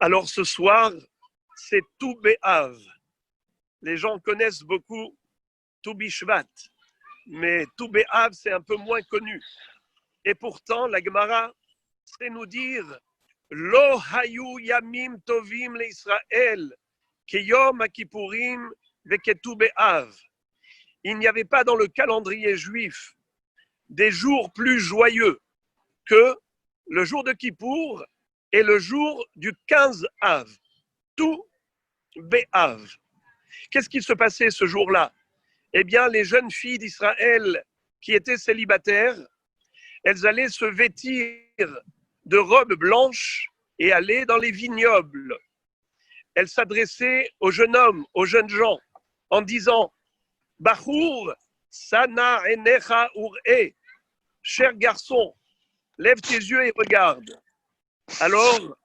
Alors ce soir, c'est Tou B'Av. Les gens connaissent beaucoup Tou Bishvat, mais Tou B'Av, c'est un peu moins connu. Et pourtant, la Gemara sait nous dire Lo hayu yamim tovim l'Israël, keyom haKippurim veketou B'Av. Il n'y avait pas dans le calendrier juif des jours plus joyeux que le jour de Kippour et le jour du 15 Av, Tou B'Av. Qu'est-ce qui se passait ce jour-là? Eh bien, les jeunes filles d'Israël qui étaient célibataires, elles allaient se vêtir de robes blanches et aller dans les vignobles. Elles s'adressaient aux jeunes hommes, aux jeunes gens, en disant « Bachour, sana enecha ur'e » cher garçon, lève tes yeux et regarde. Alors,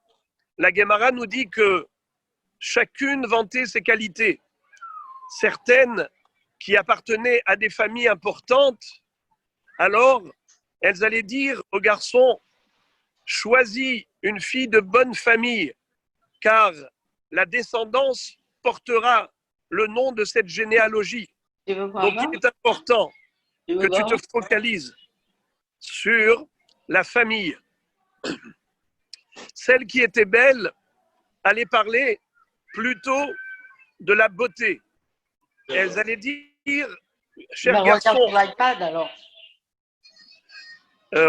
la Gemara nous dit que chacune vantait ses qualités. Certaines qui appartenaient à des familles importantes, alors elles allaient dire aux garçons, choisis une fille de bonne famille, car la descendance portera le nom de cette généalogie. Donc il est important que tu te focalises sur la famille. Celle qui était belle allait parler plutôt de la beauté. Elles allaient dire, cher garçon, regarde sur l'iPad alors.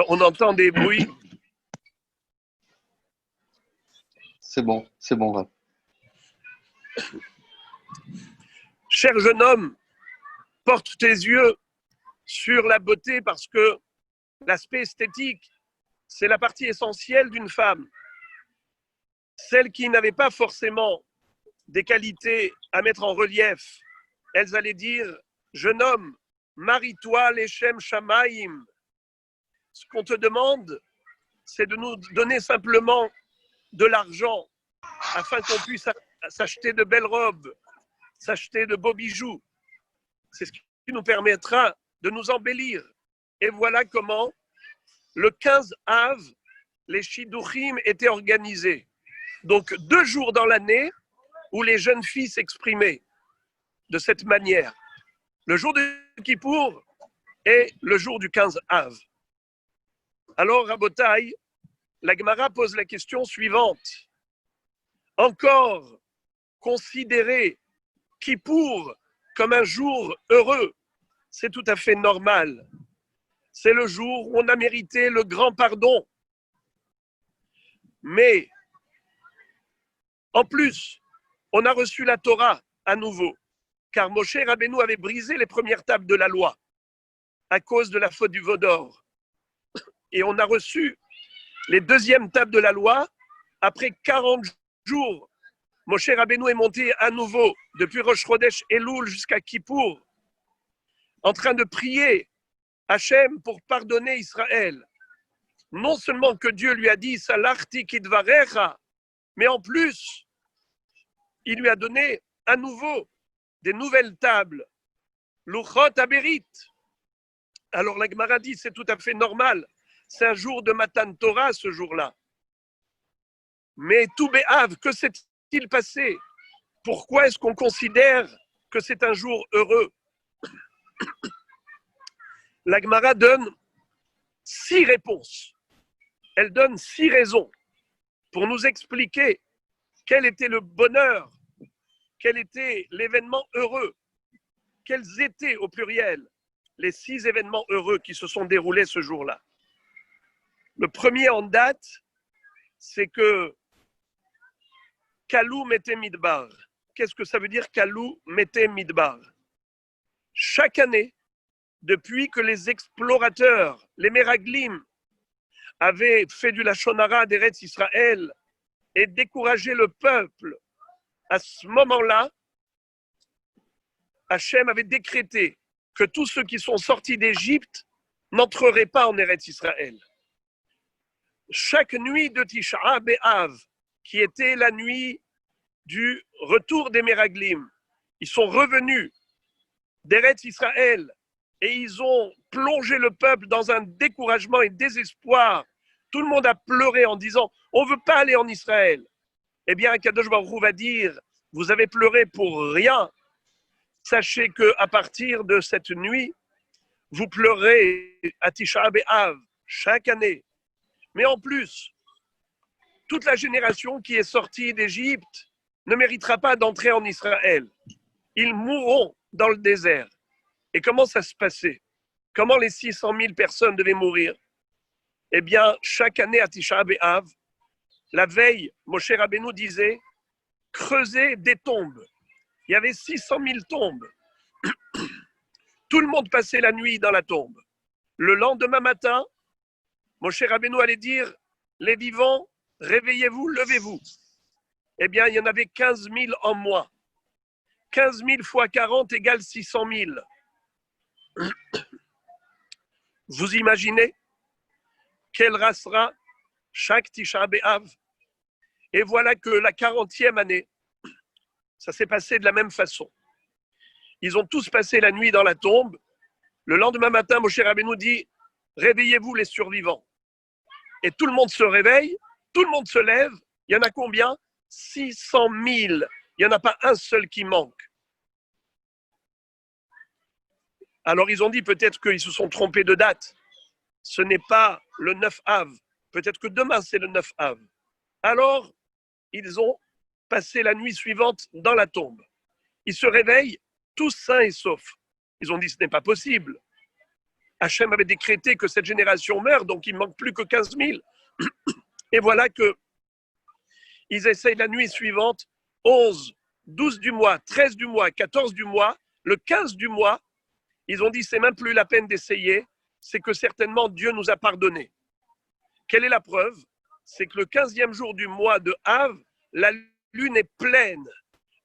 On entend des bruits. C'est bon là. Cher jeune homme, porte tes yeux sur la beauté parce que l'aspect esthétique, c'est la partie essentielle d'une femme. Celles qui n'avaient pas forcément des qualités à mettre en relief, elles allaient dire, jeune homme, marie-toi l'Echem Shamaïm. Ce qu'on te demande, c'est de nous donner simplement de l'argent afin qu'on puisse s'acheter de belles robes, s'acheter de beaux bijoux. C'est ce qui nous permettra de nous embellir. Et voilà comment, le 15 Av, les Shidduchim étaient organisés. Donc 2 jours dans l'année où les jeunes filles s'exprimaient de cette manière. Le jour de Kippour et le jour du 15 Av. Alors, Rabotai, la Gemara pose la question suivante. Encore considérer Kippour comme un jour heureux, c'est tout à fait normal. C'est le jour où on a mérité le grand pardon. Mais, en plus, on a reçu la Torah à nouveau, car Moshe Rabbeinu avait brisé les premières tables de la loi à cause de la faute du veau d'or. Et on a reçu les deuxièmes tables de la loi après 40 jours. Moshe Rabbeinu est monté à nouveau depuis Rosh Chodesh Elul jusqu'à Kippour, en train de prier Hachem pour pardonner Israël. Non seulement que Dieu lui a dit Salachti kidvarecha, mais en plus, il lui a donné à nouveau des nouvelles tables. Luchot Aberit. Alors la Gemara dit c'est tout à fait normal. C'est un jour de Matan Torah ce jour-là. Mais Tou B'Av, que s'est-il passé? Pourquoi est-ce qu'on considère que c'est un jour heureux? La Gemara donne 6 réponses. Elle donne 6 raisons pour nous expliquer quel était le bonheur, quel était l'événement heureux, quels étaient au pluriel les 6 événements heureux qui se sont déroulés ce jour-là. Le premier en date, c'est que Kalou Mete Midbar. Qu'est-ce que ça veut dire Kalou Mete Midbar? Chaque année, depuis que les explorateurs, les Meraglim, avaient fait du Lachon Hara d'Eretz Israël et découragé le peuple, à ce moment-là, Hachem avait décrété que tous ceux qui sont sortis d'Égypte n'entreraient pas en Eretz Israël. Chaque nuit de Tisha B'Av, qui était la nuit du retour des Meraglim, ils sont revenus d'Eretz Israël et ils ont plongé le peuple dans un découragement et désespoir. Tout le monde a pleuré en disant « on ne veut pas aller en Israël ». eh bien, Kadosh Baruch Hu va dire, vous avez pleuré pour rien. Sachez qu'à partir de cette nuit, vous pleurez à Tisha B'Av chaque année. Mais en plus, toute la génération qui est sortie d'Égypte ne méritera pas d'entrer en Israël. Ils mourront dans le désert. Et comment ça se passait? Comment les 600 000 personnes devaient mourir? Eh bien, chaque année à Tisha B'Av, la veille, Moshe Rabbeinu disait « Creusez des tombes ». Il y avait 600 000 tombes. Tout le monde passait la nuit dans la tombe. Le lendemain matin, Moshe Rabbeinu allait dire « Les vivants, réveillez-vous, levez-vous ». Eh bien, il y en avait 15 000 en moins. 15 000 fois 40 égale 600 000. Vous imaginez quelle restera chaque Tisha B'Av? Et voilà que la 40e année, ça s'est passé de la même façon. Ils ont tous passé la nuit dans la tombe. Le lendemain matin, Moshe Rabbeinu dit « Réveillez-vous les survivants ». Et tout le monde se réveille, tout le monde se lève. Il y en a combien? 600 000. Il n'y en a pas un seul qui manque. Alors ils ont dit peut-être qu'ils se sont trompés de date. Ce n'est pas le 9 Av. Peut-être que demain c'est le 9 Av. Alors ils ont passé la nuit suivante dans la tombe. Ils se réveillent tous sains et saufs. Ils ont dit ce n'est pas possible. Hachem avait décrété que cette génération meurt, donc il ne manque plus que 15 000. Et voilà que ils essayent la nuit suivante, 11, 12 du mois, 13 du mois, 14 du mois, le 15 du mois, ils ont dit c'est même plus la peine d'essayer, c'est que certainement Dieu nous a pardonné. Quelle est la preuve? C'est que le 15e jour du mois de Av, la lune est pleine.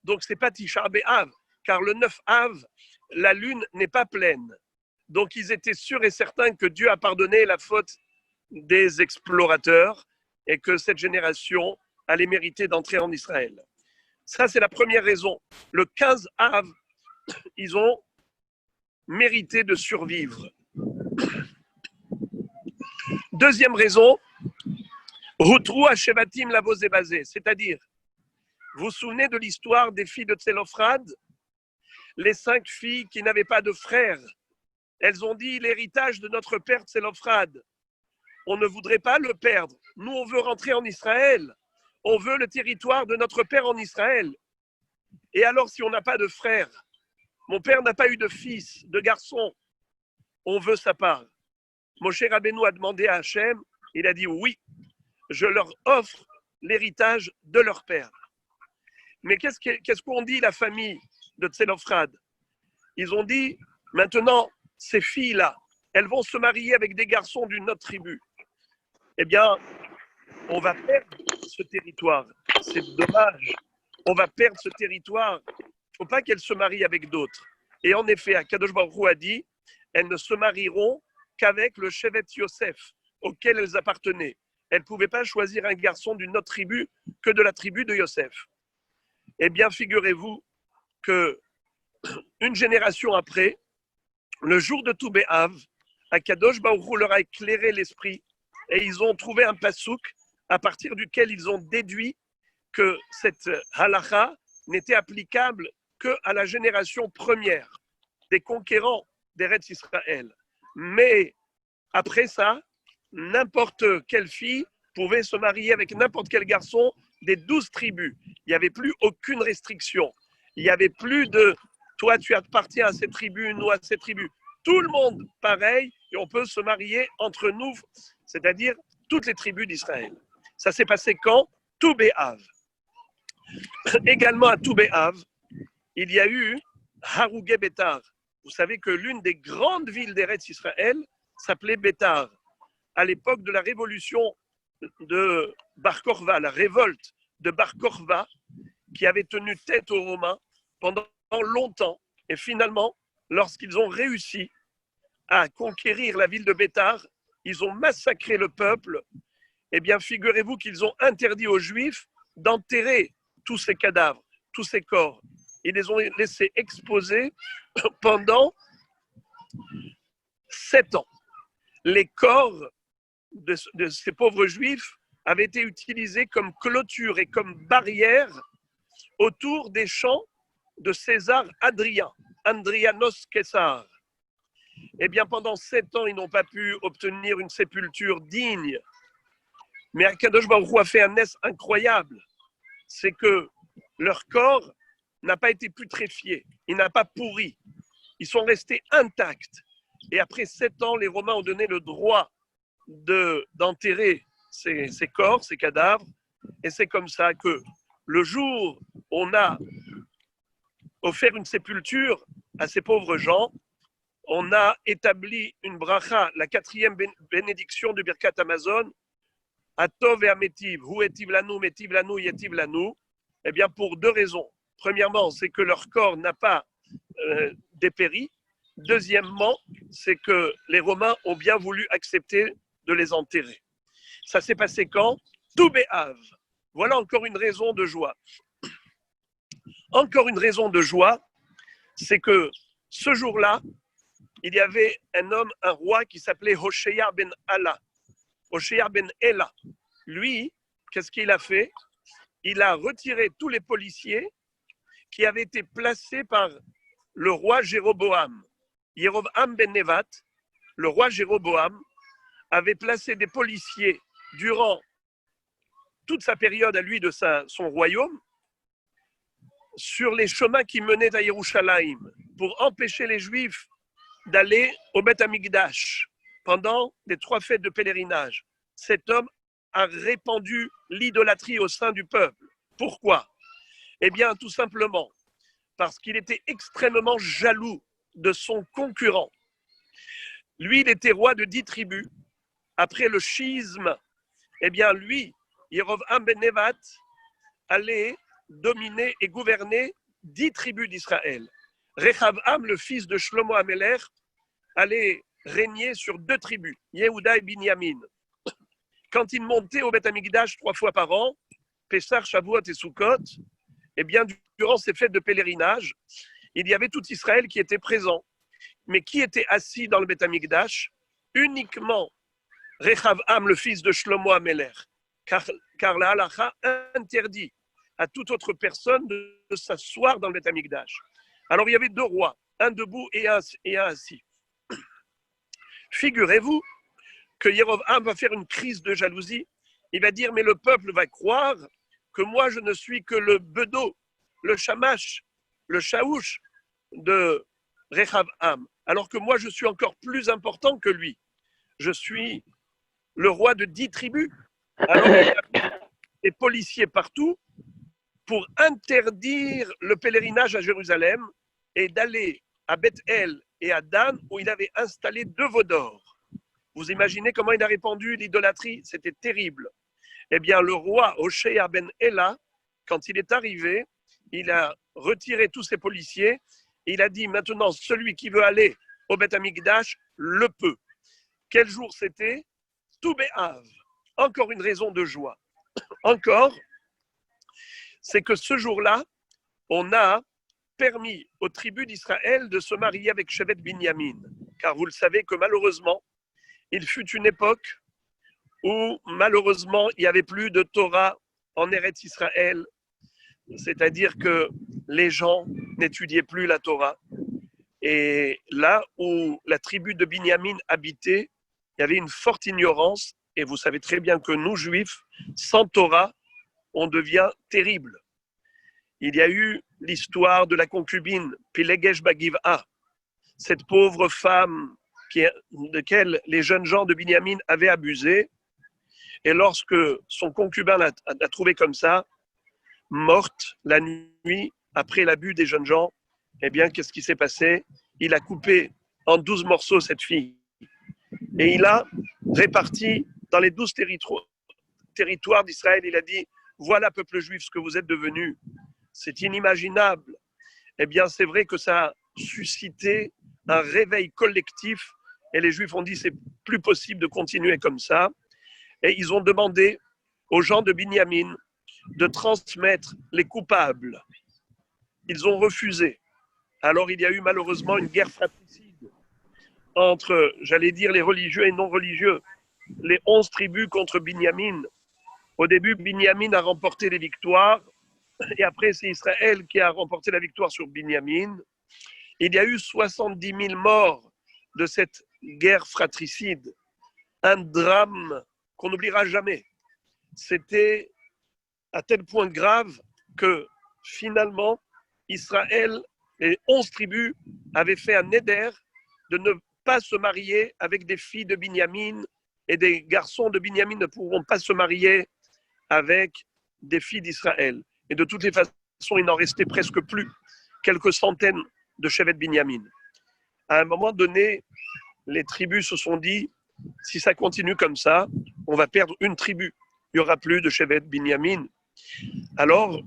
Donc ce n'est pas Tisha B'Av, car le 9 Av, la lune n'est pas pleine. Donc ils étaient sûrs et certains que Dieu a pardonné la faute des explorateurs et que cette génération allait mériter d'entrer en Israël. Ça, c'est la première raison. Le 15 Av, ils ont mérité de survivre. Deuxième raison, Rutrou Hashevatim Lavozébazé, c'est-à-dire, vous vous souvenez de l'histoire des filles de Tselophrad, les 5 filles qui n'avaient pas de frères. Elles ont dit l'héritage de notre père Tselophrad. On ne voudrait pas le perdre. Nous, on veut rentrer en Israël. On veut le territoire de notre père en Israël. Et alors, si on n'a pas de frères, mon père n'a pas eu de fils, de garçon, on veut sa part. Moshe Rabbeinu a demandé à Hachem, il a dit oui, je leur offre l'héritage de leur père. Mais qu'est-ce qu'ont dit la famille de Tselophrad? Ils ont dit, maintenant, ces filles-là, elles vont se marier avec des garçons d'une autre tribu. Eh bien, on va perdre ce territoire. C'est dommage. On va perdre ce territoire. Il ne faut pas qu'elles se marient avec d'autres. Et en effet, Akadosh Baruch Hu a dit, elles ne se marieront qu'avec le Shevet Yosef, auquel elles appartenaient. Elles ne pouvaient pas choisir un garçon d'une autre tribu que de la tribu de Yosef. Eh bien, figurez-vous que une génération après, le jour de Tou B'Av, Akadosh Baruch Hu leur a éclairé l'esprit et ils ont trouvé un passouk à partir duquel ils ont déduit que cette halakha n'était applicable qu'à la génération première des conquérants d'Eretz Israël. Mais après ça, n'importe quelle fille pouvait se marier avec n'importe quel garçon des 12 tribus. Il n'y avait plus aucune restriction. Il n'y avait plus de « toi, tu appartiens à cette tribu, nous à cette tribu ». Tout le monde pareil, et on peut se marier entre nous, c'est-à-dire toutes les tribus d'Israël. Ça s'est passé quand? Tou B'Av. Également à Tou B'Av, il y a eu Harougé Bétar. Vous savez que l'une des grandes villes d'Eretz Israël s'appelait Bétar. À l'époque de la révolution de Bar Korva, la révolte de Bar Korva, qui avait tenu tête aux Romains pendant longtemps. Et finalement, lorsqu'ils ont réussi à conquérir la ville de Bétar, ils ont massacré le peuple. Eh bien, figurez-vous qu'ils ont interdit aux Juifs d'enterrer tous ces cadavres, tous ces corps. Ils les ont laissés exposer pendant 7 ans. Les corps de ces pauvres Juifs avait été utilisé comme clôture et comme barrière autour des champs de César Adrien, Andrianos Caesar. Eh bien, pendant 7 ans, ils n'ont pas pu obtenir une sépulture digne. Mais Akadosh Baruch Hu a fait un ness incroyable. C'est que leur corps n'a pas été putréfié, il n'a pas pourri. Ils sont restés intacts. Et après 7 ans, les Romains ont donné le droit d'enterrer ces corps, ces cadavres. Et c'est comme ça que le jour où on a offert une sépulture à ces pauvres gens, on a établi une bracha, la 4e bénédiction du Birkat Amazon, Atov et Ametiv, Hu etiv lanu, metiv lanu, yetiv lanu. Eh bien, pour 2 raisons. Premièrement, c'est que leur corps n'a pas dépéri. Deuxièmement, c'est que les Romains ont bien voulu accepter de les enterrer. Ça s'est passé quand? Tout Béhav. Voilà encore une raison de joie. Encore une raison de joie, c'est que ce jour-là, il y avait un homme, un roi qui s'appelait Hoshéa ben Allah. Hoshéa ben Ela. Lui, qu'est-ce qu'il a fait? Il a retiré tous les policiers qui avaient été placés par le roi Jéroboam. Yerovam ben Nevat, le roi Jéroboam, avait placé des policiers durant toute sa période à lui de son royaume sur les chemins qui menaient à Yerushalayim pour empêcher les Juifs d'aller au Beth Amikdash pendant les 3 fêtes de pèlerinage. Cet homme a répandu l'idolâtrie au sein du peuple. Pourquoi? Eh bien, tout simplement parce qu'il était extrêmement jaloux de son concurrent. Lui, il était roi de 10 tribus. Après le schisme, eh bien, lui, Yerovam ben Nevat, allait dominer et gouverner 10 tribus d'Israël. Rechavam, le fils de Shlomo Amelech, allait régner sur 2 tribus, Yehuda et Binyamin. Quand il montait au Beth Amikdash 3 fois par an, Pessah, Shavuot et Sukkot, eh bien, durant ces fêtes de pèlerinage, il y avait tout Israël qui était présent. Mais qui était assis dans le Beth Amikdash? Uniquement Rechavam, le fils de Shlomo Amelech. Car la halacha interdit à toute autre personne de s'asseoir dans le Beth Amikdash. Alors, il y avait 2 rois, un debout et un assis. Figurez-vous que Yerovam va faire une crise de jalousie. Il va dire, mais le peuple va croire que moi, je ne suis que le bedeau, le shamash, le shaouch de Rechavam, alors que moi, je suis encore plus important que lui. Je suis le roi de 10 tribus. Alors, il y a des policiers partout pour interdire le pèlerinage à Jérusalem et d'aller à Beth-El et à Dan, où il avait installé 2 veaux d'or. Vous imaginez comment il a répandu l'idolâtrie? C'était terrible. Eh bien, le roi Hoshéa ben Ela, quand il est arrivé, il a retiré tous ses policiers. Et il a dit, maintenant, celui qui veut aller au Beth Amikdash le peut. Quel jour c'était? Tout Béhav. Encore une raison de joie. Encore, c'est que ce jour-là, on a permis aux tribus d'Israël de se marier avec Shevet Binyamin. Car vous le savez que malheureusement, il fut une époque où malheureusement, il n'y avait plus de Torah en Eretz Israël. C'est-à-dire que les gens n'étudiaient plus la Torah. Et là où la tribu de Binyamin habitait, il y avait une forte ignorance. Et vous savez très bien que nous, Juifs, sans Torah, on devient terrible. Il y a eu l'histoire de la concubine Pilegesh Bagiv'a, cette pauvre femme de laquelle les jeunes gens de Binyamin avaient abusé. Et lorsque son concubin l'a trouvée comme ça, morte la nuit après l'abus des jeunes gens, eh bien, qu'est-ce qui s'est passé? Il a coupé en 12 morceaux cette fille. Et il a réparti dans les 12 territoires d'Israël. Il a dit, voilà, peuple juif, ce que vous êtes devenus. C'est inimaginable. Eh bien, c'est vrai que ça a suscité un réveil collectif. Et les Juifs ont dit, c'est plus possible de continuer comme ça. Et ils ont demandé aux gens de Binyamin de transmettre les coupables. Ils ont refusé. Alors, il y a eu malheureusement une guerre fratricide entre, j'allais dire, les religieux et non religieux. Les 11 tribus contre Binyamin. Au début, Binyamin a remporté les victoires, et après, c'est Israël qui a remporté la victoire sur Binyamin. Il y a eu 70 000 morts de cette guerre fratricide, un drame qu'on n'oubliera jamais. C'était à tel point grave que finalement, Israël, les 11 tribus, avaient fait un éder de ne pas se marier avec des filles de Binyamin, et des garçons de Binyamin ne pourront pas se marier avec des filles d'Israël. Et de toutes les façons, il n'en restait presque plus, quelques centaines de Shevet Binyamin. À un moment donné, les tribus se sont dit, si ça continue comme ça, on va perdre une tribu. Il n'y aura plus de Shevet Binyamin. Alors,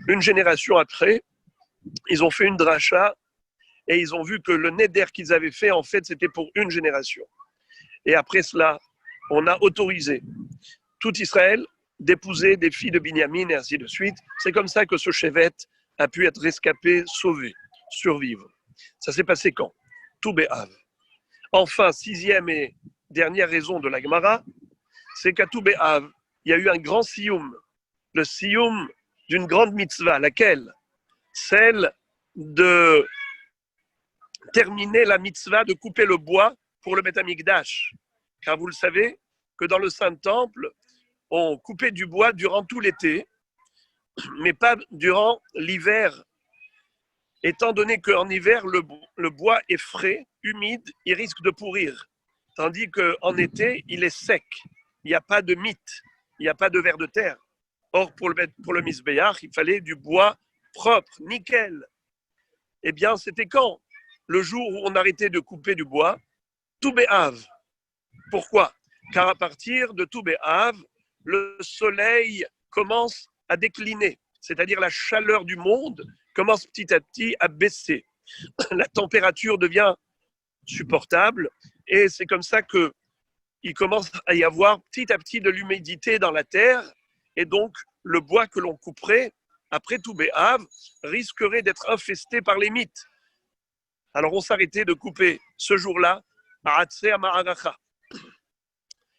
une génération après, ils ont fait une dracha et ils ont vu que le neder qu'ils avaient fait, en fait, c'était pour une génération. Et après cela, on a autorisé tout Israël d'épouser des filles de Binyamin et ainsi de suite. C'est comme ça que ce Shevet a pu être rescapé, sauvé, survivre. Ça s'est passé quand? Tout Béhav. Enfin, sixième et dernière raison de la Gemara, c'est qu'à Tout Béhav, il y a eu un grand siyum, le siyum d'une grande mitzvah, laquelle? Celle de terminer la mitzvah de couper le bois pour le Beth Amikdash. Car vous le savez que dans le Saint-Temple, on coupait du bois durant tout l'été, mais pas durant l'hiver. Étant donné qu'en hiver, le bois est frais, humide, il risque de pourrir. Tandis qu'en été, il est sec. Il n'y a pas de mythe, il n'y a pas de vers de terre. Or, pour le Misbéach, il fallait du bois propre, nickel. Eh bien, c'était quand? Le jour où on arrêtait de couper du bois, Tout Béhav. Pourquoi? Car à partir de Tout Béhav, le soleil commence à décliner, c'est-à-dire la chaleur du monde commence petit à petit à baisser. La température devient supportable et c'est comme ça qu'il commence à y avoir petit à petit de l'humidité dans la terre et donc le bois que l'on couperait après Tout Béhav risquerait d'être infesté par les mythes. Alors on s'arrêtait de couper ce jour-là à Hatzé Ma'aracha.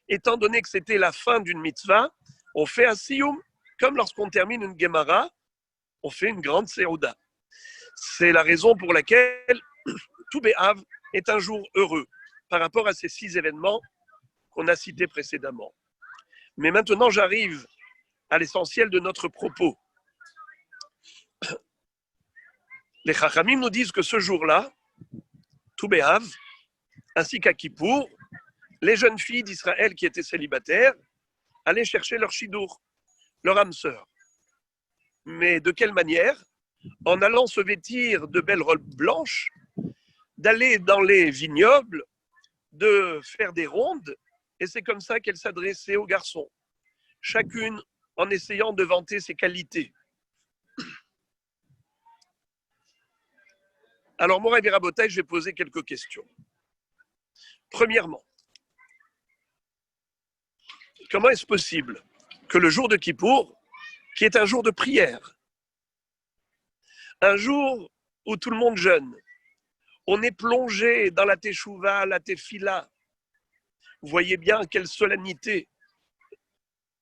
Étant donné que c'était la fin d'une mitzvah, on fait un siyum, comme lorsqu'on termine une Gemara, on fait une grande séouda. C'est la raison pour laquelle Tout Béhav est un jour heureux par rapport à ces 6 événements qu'on a cités précédemment. Mais maintenant, j'arrive à l'essentiel de notre propos. Les Chachamim nous disent que ce jour-là, Tout Béhav, ainsi qu'à Kippour, les jeunes filles d'Israël qui étaient célibataires allaient chercher leur chidour, leur âme sœur. Mais de quelle manière? En allant se vêtir de belles robes blanches, d'aller dans les vignobles, de faire des rondes, et c'est comme ça qu'elles s'adressaient aux garçons, chacune en essayant de vanter ses qualités. Alors, Moray Virabotaï, je vais poser quelques questions. Premièrement, comment est-ce possible que le jour de Kippour, qui est un jour de prière, un jour où tout le monde jeûne, on est plongé dans la teshuva, la tefila, vous voyez bien quelle solennité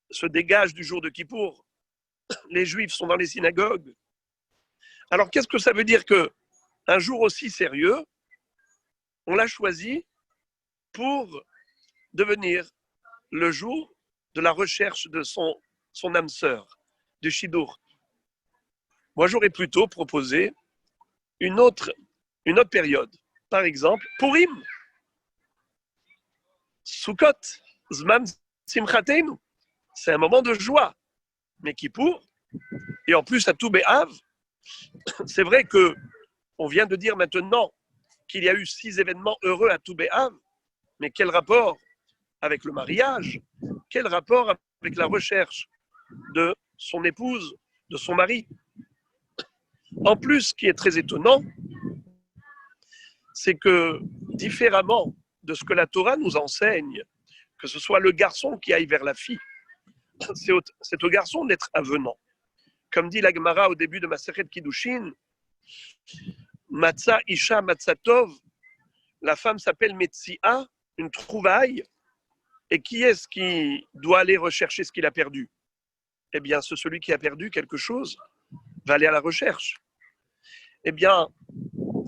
se dégage du jour de Kippour. Les Juifs sont dans les synagogues. Alors, qu'est-ce que ça veut dire qu'un jour aussi sérieux, on l'a choisi pour devenir le jour de la recherche de son âme sœur, du Shidour? Moi, j'aurais plutôt proposé une autre période. Par exemple, Purim, Sukkot, Zman Simchateinu. C'est un moment de joie. Mais Kippour, et en plus à Tout Béhav, c'est vrai qu'on vient de dire maintenant qu'il y a eu 6 événements heureux à Tout Béhav, mais quel rapport avec le mariage? Quel rapport avec la recherche de son épouse, de son mari? En plus, ce qui est très étonnant, c'est que, différemment de ce que la Torah nous enseigne, que ce soit le garçon qui aille vers la fille, c'est au garçon d'être avenant. Comme dit la Gemara au début de Masechet Kiddushin, Matzah Isha Matzah Tov, la femme s'appelle Metsia, une trouvaille, Et qui est-ce qui doit aller rechercher ce qu'il a perdu? Eh bien, c'est celui qui a perdu quelque chose va aller à la recherche. Eh bien,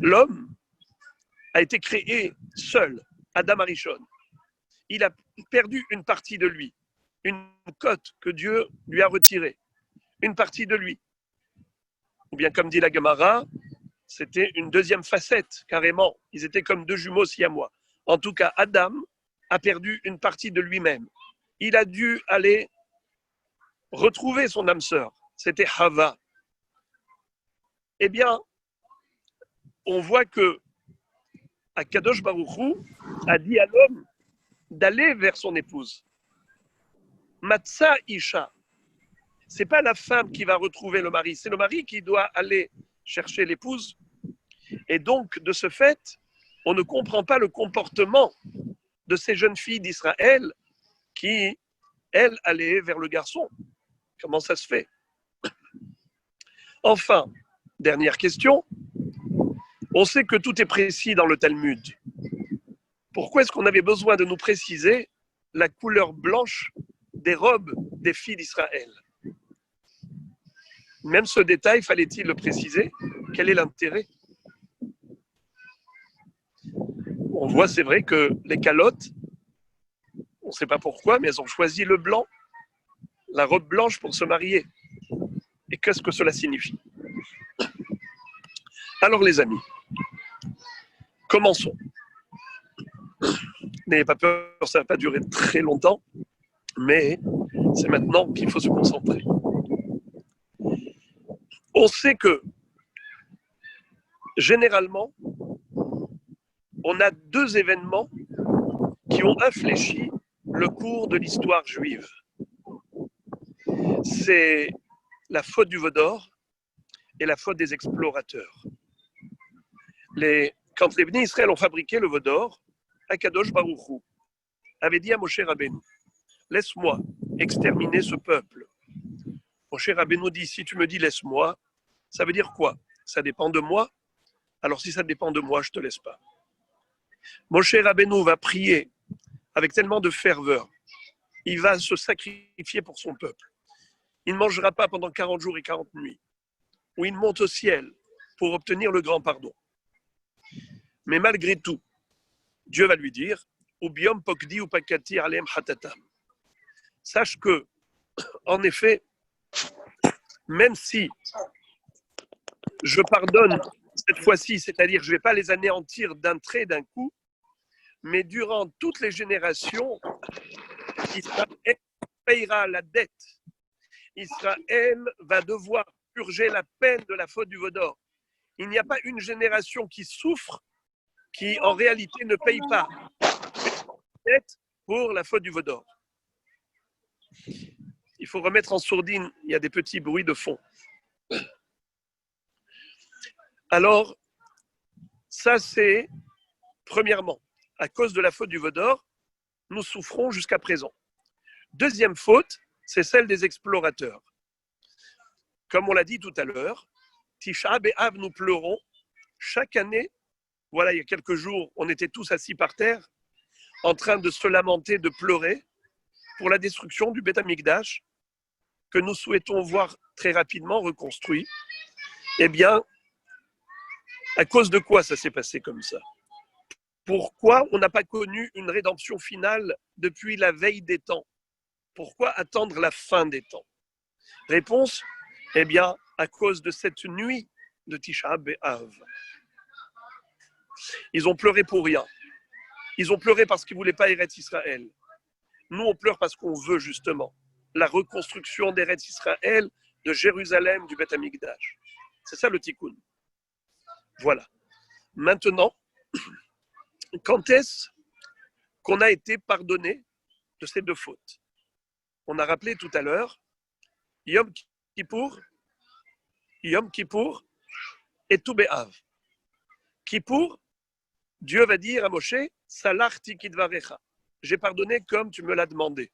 l'homme a été créé seul, Adam Arishon. Il a perdu une partie de lui, une côte que Dieu lui a retirée, une partie de lui. Ou bien, comme dit la Gemara, c'était une deuxième facette, carrément. Ils étaient comme deux jumeaux siamois. En tout cas, Adam a perdu une partie de lui-même. Il a dû aller retrouver son âme sœur. C'était Hava. Eh bien, on voit que Akadosh Baruch Hu a dit à l'homme d'aller vers son épouse. Matza Isha. C'est pas la femme qui va retrouver le mari, c'est le mari qui doit aller chercher l'épouse. Et donc, de ce fait, on ne comprend pas le comportement de ces jeunes filles d'Israël qui, elles, allaient vers le garçon. Comment ça se fait? Enfin, dernière question. On sait que tout est précis dans le Talmud. Pourquoi est-ce qu'on avait besoin de nous préciser la couleur blanche des robes des filles d'Israël? Même ce détail, fallait-il le préciser? Quel est l'intérêt? On voit, c'est vrai, que les calottes, on ne sait pas pourquoi, mais elles ont choisi le blanc, la robe blanche pour se marier. Et qu'est-ce que cela signifie? Alors les amis, commençons. N'ayez pas peur, ça ne va pas durer très longtemps, mais c'est maintenant qu'il faut se concentrer. On sait que, généralement, on a deux événements qui ont infléchi le cours de l'histoire juive. C'est la faute du veau d'or et la faute des explorateurs. Quand les Bnei Israël ont fabriqué le veau d'or, Akadosh Baruch Hu avait dit à Moshe Rabbeinu, laisse-moi exterminer ce peuple. Moshe Rabbeinu dit, si tu me dis laisse-moi, ça veut dire quoi? Ça dépend de moi? Alors si ça dépend de moi, je ne te laisse pas. Moshe Rabbeinu va prier avec tellement de ferveur. Il va se sacrifier pour son peuple. Il ne mangera pas pendant 40 jours et 40 nuits. Ou il monte au ciel pour obtenir le grand pardon. Mais malgré tout, Dieu va lui dire, Ubiom pokdi ou pakati alem hatatam. Sache que, en effet, même si je pardonne cette fois-ci, c'est-à-dire je ne vais pas les anéantir d'un trait, d'un coup, mais durant toutes les générations, Israël payera la dette. Israël va devoir purger la peine de la faute du veau d'or. Il n'y a pas une génération qui souffre, qui en réalité ne paye pas la dette pour la faute du veau d'or. Il faut remettre en sourdine, il y a des petits bruits de fond. Alors, ça c'est, premièrement, à cause de la faute du veau d'or, nous souffrons jusqu'à présent. Deuxième faute, c'est celle des explorateurs. Comme on l'a dit tout à l'heure, Tisha B'Av, nous pleurons. Chaque année, voilà, il y a quelques jours, on était tous assis par terre, en train de se lamenter, de pleurer pour la destruction du Beth Amikdash, que nous souhaitons voir très rapidement reconstruit. Eh bien, à cause de quoi ça s'est passé comme ça? Pourquoi on n'a pas connu une rédemption finale depuis la veille des temps? Pourquoi attendre la fin des temps? Réponse, eh bien, à cause de cette nuit de Tisha B'Av. Ils ont pleuré pour rien. Ils ont pleuré parce qu'ils ne voulaient pas Eretz Israël. Nous, on pleure parce qu'on veut justement la reconstruction d'Eretz Israël, de Jérusalem, du Beth Amikdash. C'est ça le tikkun. Voilà. Maintenant, quand est-ce qu'on a été pardonné de ces deux fautes? On a rappelé tout à l'heure Yom Kippour et Tou B'Av. Kippour, Dieu va dire à Moshe, Salachti kidvarecha. J'ai pardonné comme tu me l'as demandé.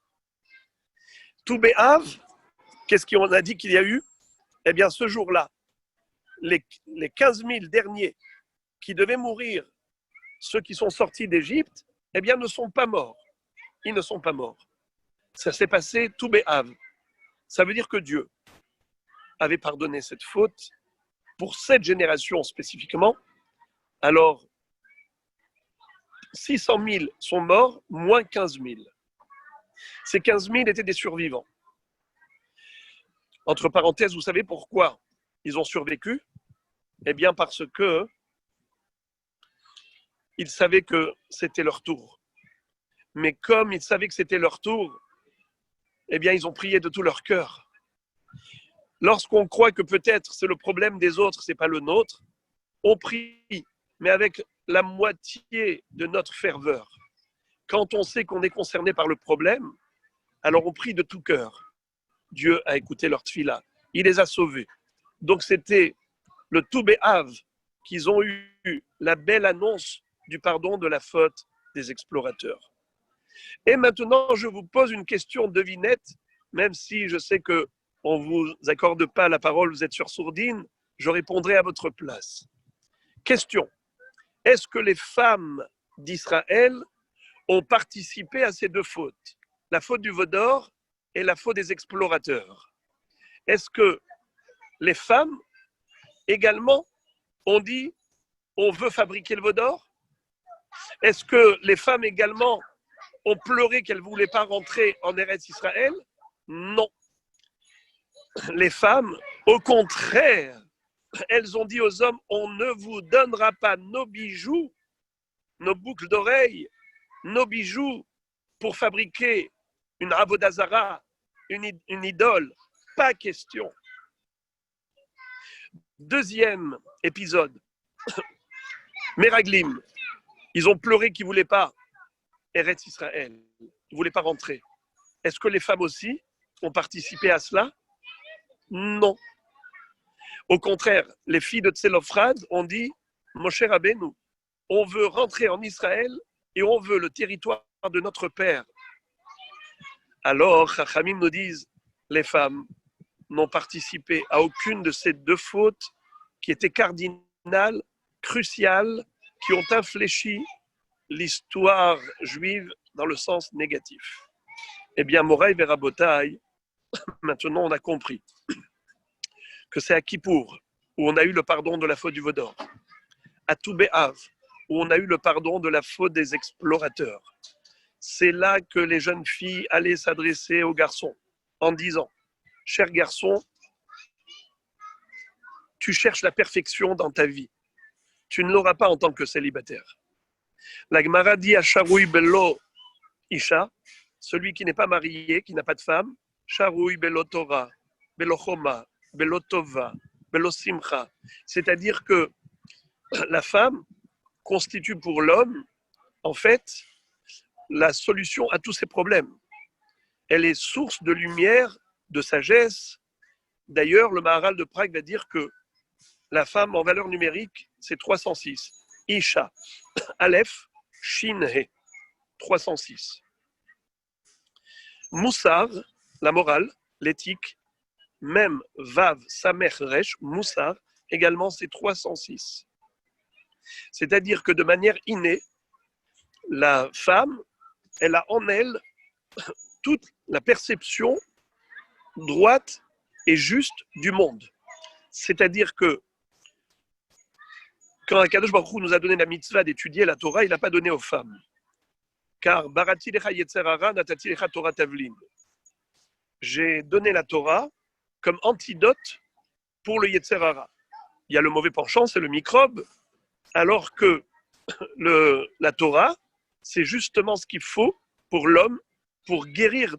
Tou B'Av, qu'est-ce qu'on a dit qu'il y a eu? Eh bien, ce jour-là, les 15 000 derniers qui devaient mourir, ceux qui sont sortis d'Égypte, eh bien, ne sont pas morts. ils ne sont pas morts. Ça s'est passé tout béhav. Ça veut dire que Dieu avait pardonné cette faute pour cette génération spécifiquement. Alors, 600 000 sont morts, moins 15 000. Ces 15 000 étaient des survivants. Entre parenthèses, vous savez pourquoi ils ont survécu? Eh bien, parce que ils savaient que c'était leur tour. Mais comme ils savaient que c'était leur tour, eh bien, ils ont prié de tout leur cœur. Lorsqu'on croit que peut-être c'est le problème des autres, c'est pas le nôtre, on prie, mais avec la moitié de notre ferveur. Quand on sait qu'on est concerné par le problème, alors on prie de tout cœur. Dieu a écouté leur tfila, il les a sauvés. Donc c'était le tout béhav qu'ils ont eu la belle annonce du pardon de la faute des explorateurs. Et maintenant, je vous pose une question devinette, même si je sais que on ne vous accorde pas la parole, vous êtes sur sourdine, je répondrai à votre place. Question, est-ce que les femmes d'Israël ont participé à ces deux fautes, la faute du veau d'or et la faute des explorateurs? Est-ce que les femmes également ont dit on veut fabriquer le veau d'or? Est-ce que les femmes également ont pleuré qu'elles ne voulaient pas rentrer en Eretz Israël? Non. Les femmes, au contraire, elles ont dit aux hommes, on ne vous donnera pas nos bijoux, nos boucles d'oreilles, nos bijoux pour fabriquer une avodazara, une idole. Pas question. Deuxième épisode, Meraglim, ils ont pleuré qu'ils ne voulaient pas Eretz Israël, ils ne voulaient pas rentrer. Est-ce que les femmes aussi ont participé à cela? Non. Au contraire, les filles de Tselophrad ont dit, Moshe Rabbeinu, on veut rentrer en Israël et on veut le territoire de notre père. Alors, Chachamim nous disent, les femmes n'ont participé à aucune de ces deux fautes qui étaient cardinales, cruciales, qui ont infléchi l'histoire juive dans le sens négatif. Eh bien, Moraï Verabotaï, maintenant on a compris que c'est à Kippour où on a eu le pardon de la faute du veau d'or, à Tou B'Av où on a eu le pardon de la faute des explorateurs. C'est là que les jeunes filles allaient s'adresser aux garçons en disant « Cher garçon, tu cherches la perfection dans ta vie. Tu ne l'auras pas en tant que célibataire. » La Gemara dit à Sharoui Bello Isha, celui qui n'est pas marié, qui n'a pas de femme, Sharoui Bello Torah, Bello Choma, Bello Tova, Bello Simcha. C'est-à-dire que la femme constitue pour l'homme, en fait, la solution à tous ses problèmes. Elle est source de lumière, de sagesse. D'ailleurs, le Maharal de Prague va dire que la femme en valeur numérique, c'est 306. Isha, Aleph, Shin, He, 306. Moussar, la morale, l'éthique, même Vav, Samer, Resh, Moussar, également c'est 306. C'est-à-dire que de manière innée, la femme, elle a en elle toute la perception droite et juste du monde. C'est-à-dire que quand Akadosh Baruch Hu nous a donné la mitzvah d'étudier la Torah, il n'a pas donné aux femmes. Car Barati lecha yetzer hara, natati lecha Torah tavlin. J'ai donné la Torah comme antidote pour le yetzer hara. Il y a le mauvais penchant, c'est le microbe, alors que la Torah, c'est justement ce qu'il faut pour l'homme pour guérir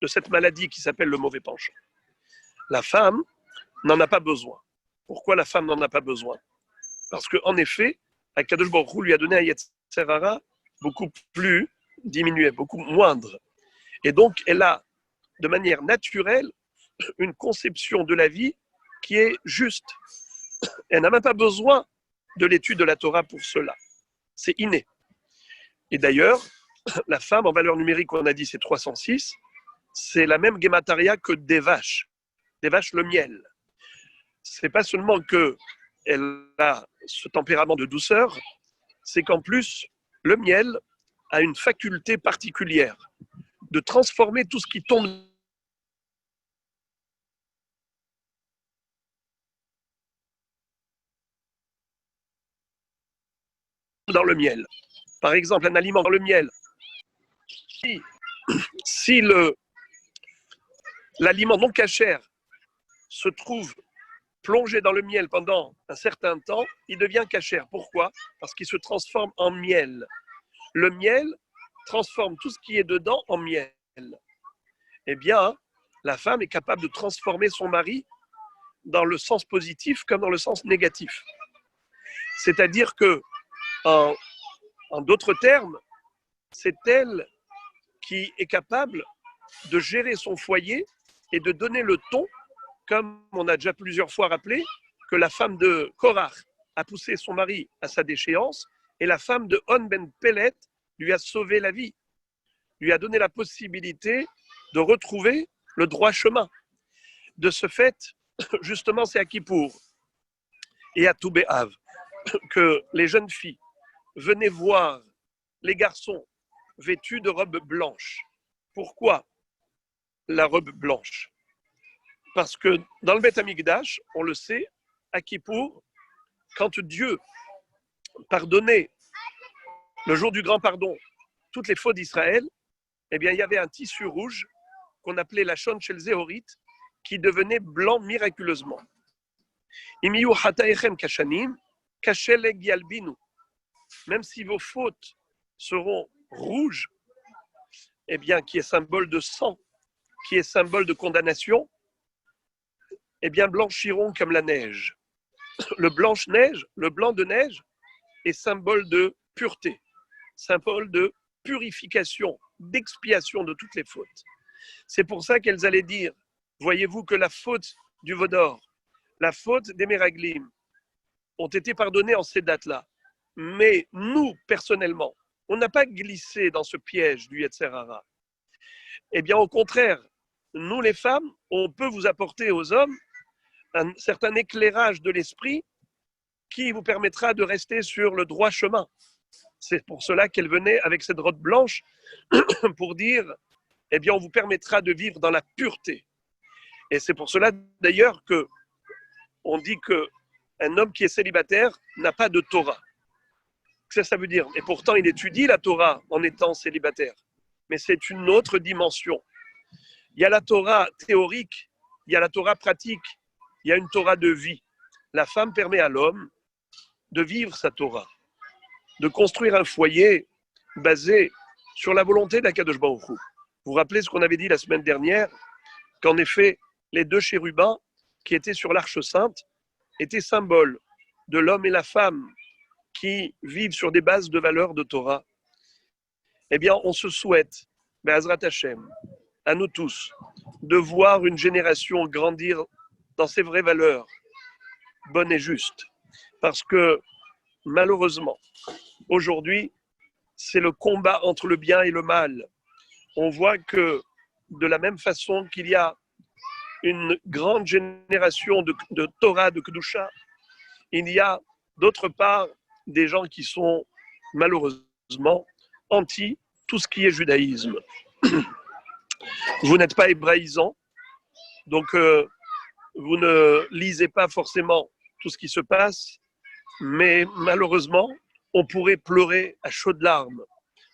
de cette maladie qui s'appelle le mauvais penchant. La femme n'en a pas besoin. Pourquoi la femme n'en a pas besoin? Parce qu'en effet, Akadosh Baruch Hu lui a donné un yetzer hara beaucoup plus diminué, beaucoup moindre. Et donc, elle a, de manière naturelle, une conception de la vie qui est juste. Elle n'a même pas besoin de l'étude de la Torah pour cela. C'est inné. Et d'ailleurs, la femme en valeur numérique, on a dit, c'est 306. C'est la même guémataria que des vaches le miel. C'est pas seulement qu'elle a ce tempérament de douceur, c'est qu'en plus, le miel a une faculté particulière de transformer tout ce qui tombe dans le miel. Par exemple, un aliment dans le miel. Si l'aliment non cachère se trouve plongé dans le miel pendant un certain temps, il devient cachère. Pourquoi? Parce qu'il se transforme en miel. Le miel transforme tout ce qui est dedans en miel. Eh bien, la femme est capable de transformer son mari dans le sens positif comme dans le sens négatif. C'est-à-dire que, en d'autres termes, c'est elle qui est capable de gérer son foyer et de donner le ton, comme on a déjà plusieurs fois rappelé, que la femme de Korach a poussé son mari à sa déchéance et la femme de On Ben Pellet lui a sauvé la vie, lui a donné la possibilité de retrouver le droit chemin. De ce fait, justement, c'est à Kippour et à Tou B'Av que les jeunes filles venaient voir les garçons vêtus de robes blanches. Pourquoi la robe blanche? Parce que dans le Beth Amikdash, on le sait, à Kippour, quand Dieu pardonnait le jour du grand pardon toutes les fautes d'Israël, eh bien, il y avait un tissu rouge qu'on appelait la Shon Shel Zehorit qui devenait blanc miraculeusement. Imiyu hataechem kashanim, kasheleg yalbinu. Même si vos fautes seront rouges, eh bien, qui est symbole de sang, qui est symbole de condamnation, eh bien, blanchiront comme la neige. Le blanc de neige est symbole de pureté, symbole de purification, d'expiation de toutes les fautes. C'est pour ça qu'elles allaient dire, voyez-vous que la faute du Vaudor, la faute des Meraglim ont été pardonnées en ces dates-là. Mais nous, personnellement, on n'a pas glissé dans ce piège du Yetzer Hara. Eh bien, au contraire, nous les femmes, on peut vous apporter aux hommes un certain éclairage de l'esprit qui vous permettra de rester sur le droit chemin. C'est pour cela qu'elle venait avec cette robe blanche pour dire, eh bien, on vous permettra de vivre dans la pureté. Et c'est pour cela, d'ailleurs, que on dit qu'un homme qui est célibataire n'a pas de Torah. Ça veut dire, et pourtant il étudie la Torah en étant célibataire, mais c'est une autre dimension. Il y a la Torah théorique, il y a la Torah pratique, il y a une Torah de vie. La femme permet à l'homme de vivre sa Torah, de construire un foyer basé sur la volonté d'Akadosh Baruch Hu. Vous vous rappelez ce qu'on avait dit la semaine dernière, qu'en effet, les deux chérubins qui étaient sur l'Arche Sainte étaient symboles de l'homme et la femme qui vivent sur des bases de valeurs de Torah. Eh bien, on se souhaite, Be'ezrat Hashem, à nous tous, de voir une génération grandir dans ses vraies valeurs, bonnes et justes. Parce que, malheureusement, aujourd'hui, c'est le combat entre le bien et le mal. On voit que, de la même façon qu'il y a une grande génération de Torah, de Kedusha, il y a, d'autre part, des gens qui sont, malheureusement, anti tout ce qui est judaïsme. Vous n'êtes pas hébraïsant, donc vous ne lisez pas forcément tout ce qui se passe, mais malheureusement, on pourrait pleurer à chaudes larmes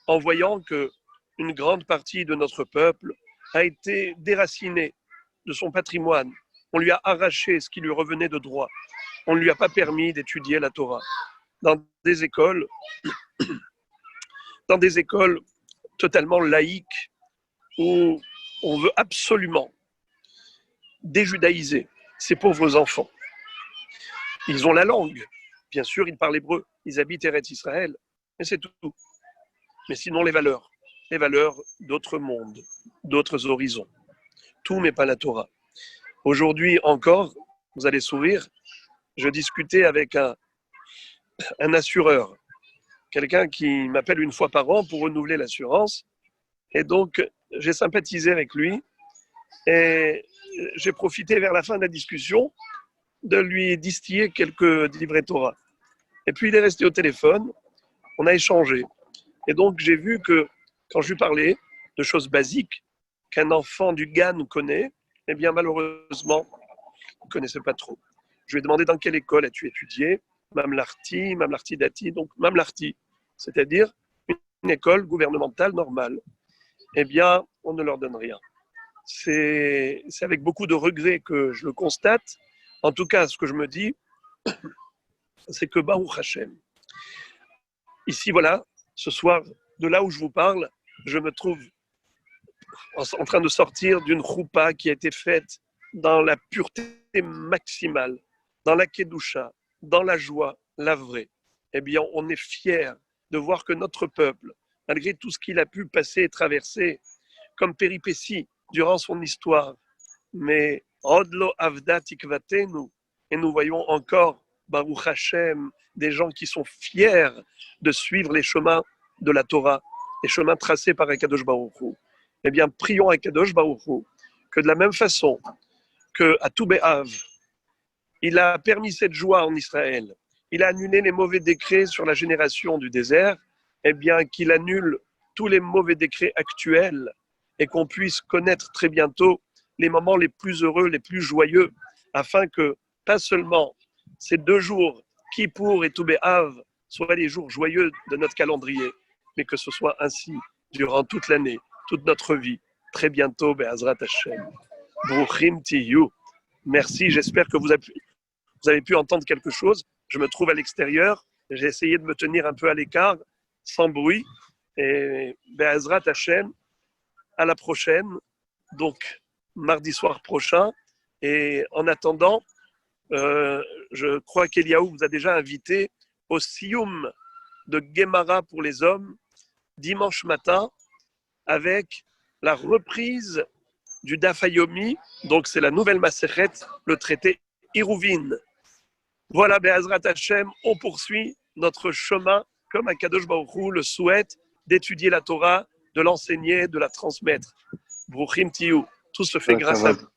en voyant qu'une grande partie de notre peuple a été déracinée de son patrimoine. On lui a arraché ce qui lui revenait de droit. On ne lui a pas permis d'étudier la Torah. Dans des écoles totalement laïques où on veut absolument déjudaïser ces pauvres enfants. Ils ont la langue, bien sûr, ils parlent hébreu, ils habitent Eretz Israël, mais c'est tout. Mais sinon, les valeurs d'autres mondes, d'autres horizons. Tout, mais pas la Torah. Aujourd'hui encore, vous allez sourire, je discutais avec un assureur, quelqu'un qui m'appelle une fois par an pour renouveler l'assurance. Et donc, j'ai sympathisé avec lui et j'ai profité vers la fin de la discussion de lui distiller quelques livrets Torah. Et puis, il est resté au téléphone, on a échangé. Et donc, j'ai vu que quand je lui parlais de choses basiques qu'un enfant du GAN connaît, eh bien, malheureusement, il ne connaissait pas trop. Je lui ai demandé dans quelle école as-tu étudié? Mamlarti, Mamlarti Dati, donc Mamlarti, c'est-à-dire une école gouvernementale normale. Eh bien, on ne leur donne rien. C'est avec beaucoup de regret que je le constate. En tout cas, ce que je me dis, c'est que Baruch Hashem, ici, voilà, ce soir, de là où je vous parle, je me trouve en train de sortir d'une choupa qui a été faite dans la pureté maximale, dans la kedusha, dans la joie, la vraie. Eh bien, on est fiers de voir que notre peuple, malgré tout ce qu'il a pu passer et traverser comme péripéties durant son histoire, mais Odlo Avda Tikvatenu, et nous voyons encore, Baruch Hashem, des gens qui sont fiers de suivre les chemins de la Torah, les chemins tracés par Akadosh Baruch Hu. Eh bien, prions à Akadosh Baruch Hu que de la même façon qu'à Tou B'Av, il a permis cette joie en Israël, il a annulé les mauvais décrets sur la génération du désert, eh bien, qu'il annule tous les mauvais décrets actuels et qu'on puisse connaître très bientôt les moments les plus heureux, les plus joyeux, afin que, pas seulement ces 2 jours, Kippour et Tou B'Av, soient les jours joyeux de notre calendrier, mais que ce soit ainsi durant toute l'année, toute notre vie. Très bientôt, Be'azrat Hashem. Bruchim Tiyu. Merci, j'espère que vous avez pu entendre quelque chose. Je me trouve à l'extérieur, j'ai essayé de me tenir un peu à l'écart, sans bruit. Et Be'azrat Hashem, à la prochaine, donc mardi soir prochain. Et en attendant, je crois qu'Eliaou vous a déjà invité au Siyum de Gemara pour les hommes, dimanche matin, avec la reprise du Daf Yomi, donc c'est la nouvelle Masechet, le traité Iruvin. Voilà, Be'azrat Hashem, on poursuit notre chemin comme Akadosh Baruch Hu le souhaite, d'étudier la Torah, de l'enseigner, de la transmettre. Bruchim Tiyu, tout se fait grâce à vous.